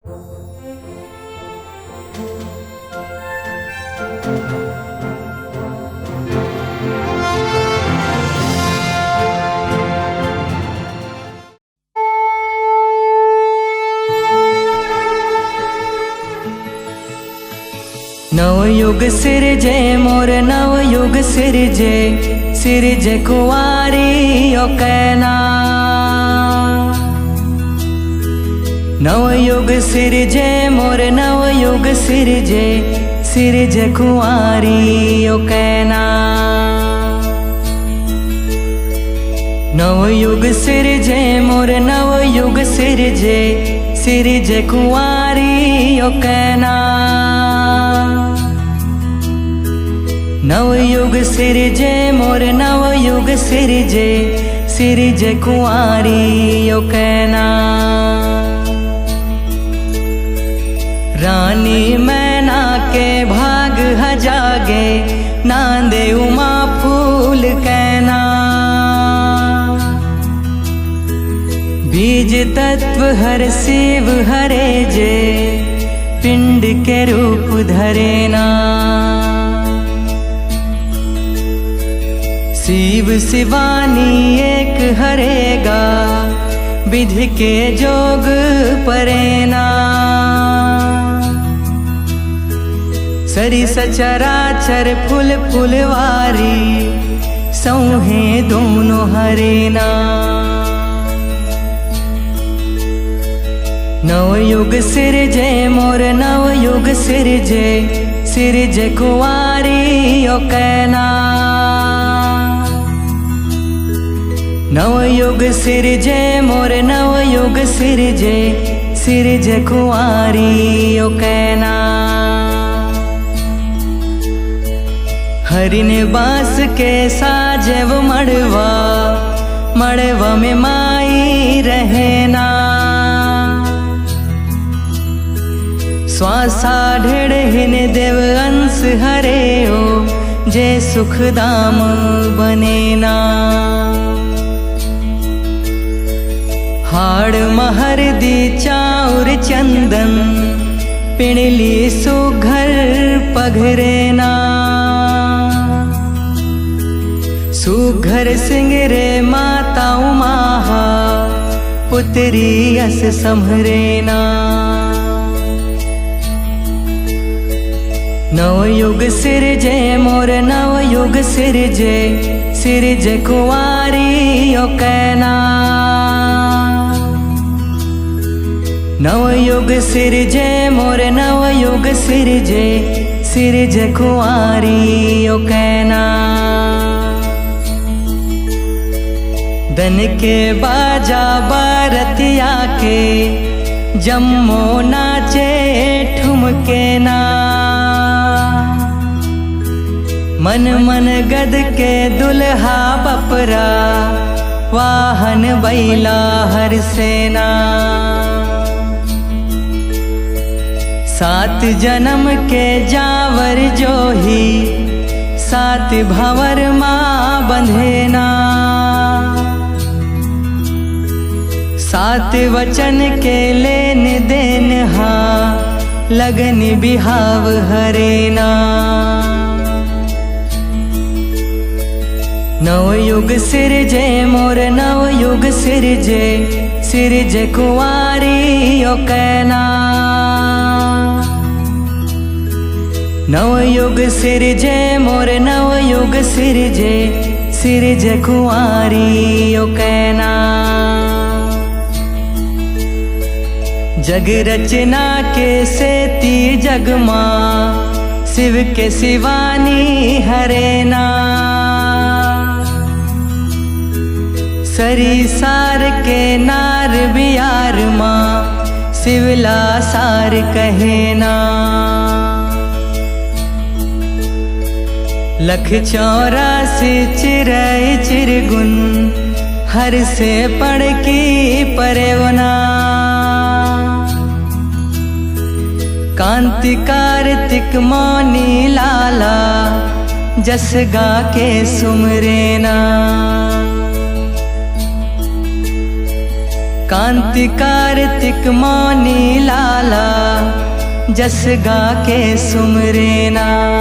नवयुग सिरजे मोर नवयुग सिरजे कुंवारी ओ कैना। नवयुग सिरजे मोर नवयुग सिरजे कुंवारी ओ कैना। नवयुग सिरजे मोर नवयुग सिरजे कुंवारी ओ कैना। नवयुग सिरजे मोर नवयुग सिरजे कुंवारी ओ कैना। रानी मैना के भाग हजागे नांदे उमा फूल कैना। बीज तत्व हर शिव हरे जे पिंड के रूप धरेना। शिव शिवानी एक हरेगा विधि के जोग परेना। सरी सचराचर फूल फुलवारी सौहे दोनों हरेना। नवयुग सिरजे मोर नवयुग सिरजे कुंवारी ओ कैना। नवयुग सिरजे मोर नवयुग सिरजे कुंवारी ओ कैना। हरिन बांस के साजेव मड़वा में माई रहना। स्वासा ढेड़हिन देव अंश हरे हो जे सुख दाम बनेना। हाड़ महर दी चाउर चंदन पिणली सुघर पघरेना। सुघर सिंगरे माता उमाहा पुत्री अस संभरेना। नवयुग सिरजे मोर नवयुग सिरजे कुंवारी ओ कैना। नवयुग सिरजे मोर नवयुग सिरजे कुंवारी ओ कैना। दन के बाजा बारतिया के जम्मो नाचे ठुमके ना। मन मन गद के दुल्हा बपरा वाहन बैला हर सेना। सात जन्म के जावर जो ही सात भंवर माँ बंधेना। सात वचन के लेन देन हा लगन बिहाव हरेना। नवयुग सिरजे मोर नवयुग सिरजे कुंवारी ओ कैना। नवयुग सिरजे मोर नवयुग सिरजे कुंवारी ओ कैना। जग रचना के सेती जगमा शिव के शिवानी हरेना। सरी सार के नार बियार माँ शिवला सार कहेना। लख 84 चिरई चिरगुन हर से पढ़ की परेवना। कांति कार्तिक मौनी लाला जस गा के सुमरेना। कांति कार्तिक मौनी लाला जस गा के सुमरेना।